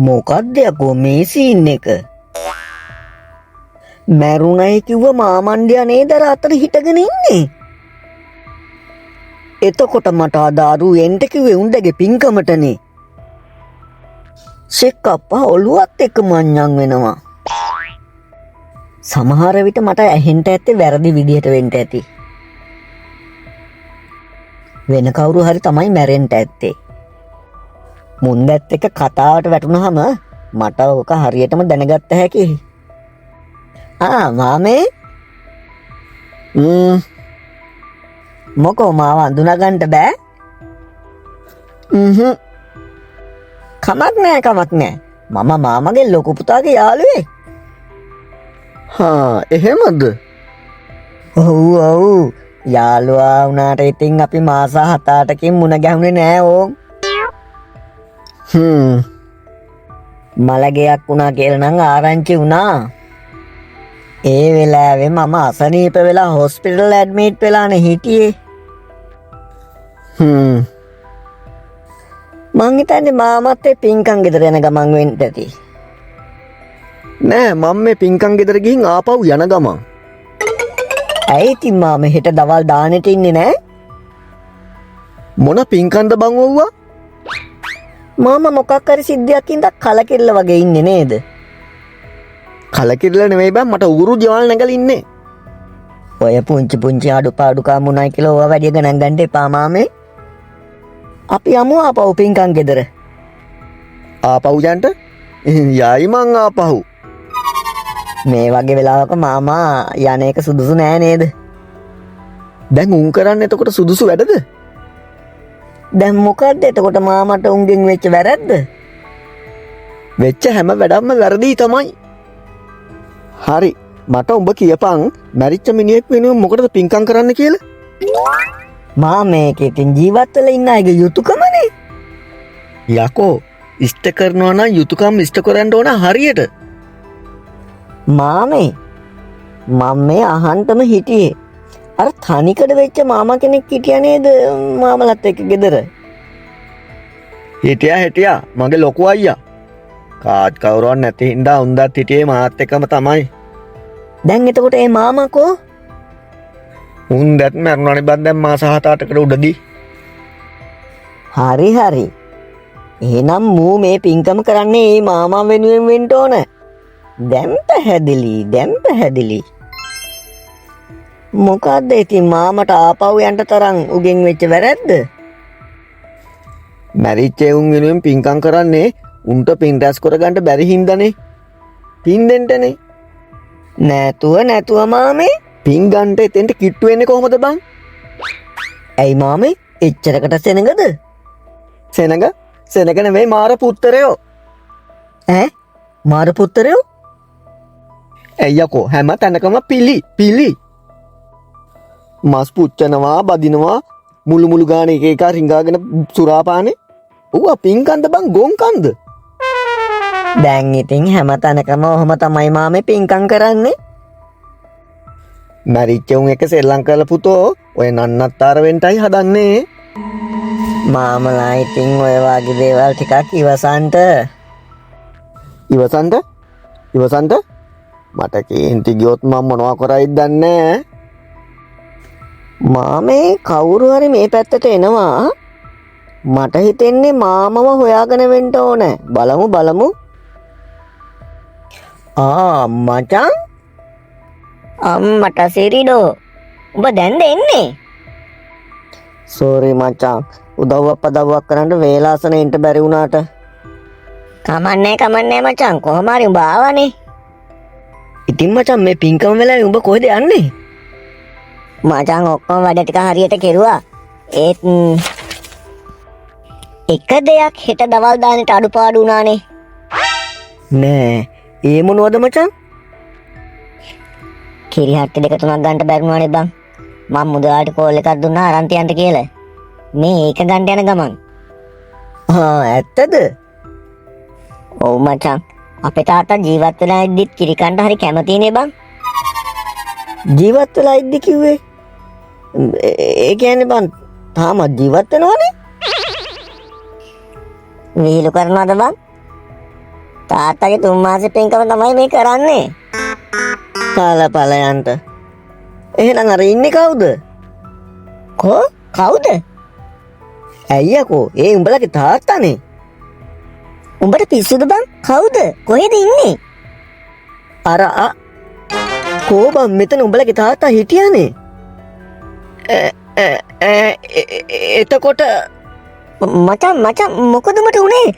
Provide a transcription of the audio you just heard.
මොකක්ද යකෝ මේ සීන් එක? මැරුණයි කිව්ව මාමණ්ඩියා නේද අතර හිටගෙන ඉන්නේ? එතකොට මට අදාරු එන්න කිව්වේ උණ්ඩගේ පින්කමටනේ. සෙක්කප්පා ඔළුවත් එක්ක මඤ්ඤං වෙනවා. සමහර විට මට ඇහෙන්න ඇත්තේ වැරදි විදිහට වෙන්න ඇති. වෙන කවුරු හරි තමයි මැරෙන්න ඇත්තේ. මුන්දත් එක්ක කතාවට වැටුනහම මට ඔක හරියටම දැනගත්ත හැකි. මාමේ මොකෝ මාව අඳුනගන්න බෑ? කමක් නෑ. මම මාමගේ ලොකු පුතාගේ යාළුවෙක්. එහෙමද? ඔව්. යාළුවා වුණාට ඉතින් අපි මාස 7-8කින් මුණ ගැහුනේ නෑ ඕන්. මලගයක් වුණා කියලා නම් ආරංචි වුණා. ඒ වෙලාවේ මම අසනීප වෙලා හොස්පිටල් ඇඩ්මිට් වෙලානේ හිටියේ. මං හිතන්නේ මාමත් ඒ පින්කම් ගෙදර යන ගමන් වෙන්න ඇති. නෑ මම මේ පින්කම් ගෙදර ගිහින් ආපහු යන ගමන්. ඇයි ඉතින් මාම හෙට දවල් දානෙට ඉන්නේ නෑ? මොන පින්කම්ද බං වුවා? මාම මොකක් හරි සිද්ධියක් ඉඳලා කලකිරලා වගේ ඉන්නේ නේද? කලකිරලා නෙමෙයි බං, මට උගුරු ජවල් නැගලා ඉන්නේ. ඔය පුංචි අඩුපාඩුකම් මුණයි කියලා ඕවා වැඩි ගණන් ගන්න එපා මාමේ. අපි යමු ආපහු පින්කම් ගෙදර. ආපහු යන්න? යයි මං ආපහු. මේ වගේ වෙලාවක මාමා යන එක සුදුසු නෑ නේද? දැන් උන් කරන්නේ එතකොට සුදුසු වැඩද? දැන් මොකද්ද එතකොට මාමට උන්ගෙන් වෙච්ච වැරද්ද? වෙච්ච හැම වැඩක්ම වැරදි තමයි. හරි, මට උඹ කියපන් මැරිච්ච මිනිහෙක් වෙනුවෙන් මොකටද පින්කම් කරන්න කියලා? මේක ඉතින් ජීවත් වෙලා ඉන්න අයගේ යුතුයකමනේ. යකෝ, ඉෂ්ට කරනවා නම් යුතුයකම් ඉෂ්ට කරන්න ඕන හරියට. මාමේ මම මේ අහන්තම හිටියේ. අර තනිකඩ වෙච්ච මාමා කෙනෙක් හිටියා නේද මාමලත් එක්ක ගෙදර? හිටියා මගේ ලොකු අයියා. කාත් කවුරුවක් නැති හින්දා උන්දත් හිටියේ මාත් එක්කම තමයි. දැන් එතකොට ඒ මාමා කෝ? උන්දත් මරුණානේ බං දැන් මාස 7-8කට උඩදී. හරි. එහෙනම් මූ මේ පින්කම කරන්නේ මේ මාමා වෙනුවෙන් වෙන්න ඕන. දැන් පැහැදිලි. මොකද්ද ඉතින් මාමට ආපහු යන්න තරම් උගෙන් වෙච්ච වැරද්ද? මැරිච්ච උන් වෙනුවෙන් පින්කම් කරන්නේ උන්ට පින් රැස් කරගන්න බැරි හින්දානේ. පින් දෙන්නනේ. නැතුව මාමේ පින් ගන්නට එතෙන්ට කිට්ටු වෙන්නේ කොහොමද බං? ඇයි මාමේ එච්චරකට සෙනගද? සෙනග නෙවෙයි මාර පුත්තරයෝ. මාර පුත්තරයෝ? ඇයියකෝ හැම තැනකම පිලි. මස් පුච්චනවා, බදිනවා, මුළු ගානේ එක රිංගාගෙන සුරාපානේ. ඌවා පින්කන්ද බං ගොන්කන්ද? දැන් ඉතින් හැම තැනකම ඔහොම තමයි මාමේ පින්කම් කරන්නේ. මැරිච්ච උන් එක සෙල්ලම් කරලා පුතෝ ඔය නන්නත්තර වෙන්ටයි හදන්නේ. මාමලා ඉතින් ඔය වගේ දේවල් ටිකක් ඉවසන්ට. මට කේන්ති ගියොත් මම මොනවා කරයිද දන්නේ නැහැ. මාමේ කවුරු හරි මේ පැත්තට එනවා. මට හිතෙන්නේ මාමව හොයාගෙන වෙන්න ඕන. බලමු. මචං. අම්මට සිරිඩෝ. උඹ දැන්ද එන්නේ? සෝරි මචං. උදව්වක් කරන්න වේලාසනෙට බැරි වුණාට. කමන්නේ මචං. කොහොම හරි උඹ ආවනේ. ඉතින් මචං මේ පින්කම වෙලාවේ උඹ කොහෙද යන්නේ? මචං ඔක්කොම වැඩ ටික හරියට කෙරුවා. ඒත් එක දෙයක් හෙට දවල් දාන්නට අඩුපාඩු වුණානේ. නෑ. ඒ මොනවද මචං? කිරි හට්ටි 2-3ක් ගන්න බැරි වුණානේ බං. මම මුදලාට කෝල් එකක් දුන්නා අරන් තියන්න කියලා. මේ ඒක ගන්න යන ගමන්. ඇත්තද? ඔව් මචං. අපේ තාත්තා ජීවත් වෙලා ඉද්දිත් කිරි කන්න හරි කැමතිනේ බං. ජීවත් වෙලා ඉද්දි කිව්වේ? ඒ කියන්නේ බං තාමත් ජීවත් වෙනවනේ? විහිළු කරනවද බං? තාත්තගේ 3 මාසේ පින්කම තමයි මේ කරන්නේ. පලයන්ට එහෙනම් අර ඉන්නේ කවුද? කවුද? ඇයියකෝ ඒ උඹලගේ තාත්තානේ. උඹට පිස්සුද බං? කවුද? කොහෙද ඉන්නේ? කෝබම් මෙතන උඹලගේ තාත්තා හිටියානේ. එතකොට මචං මොකද උඹට උනේ?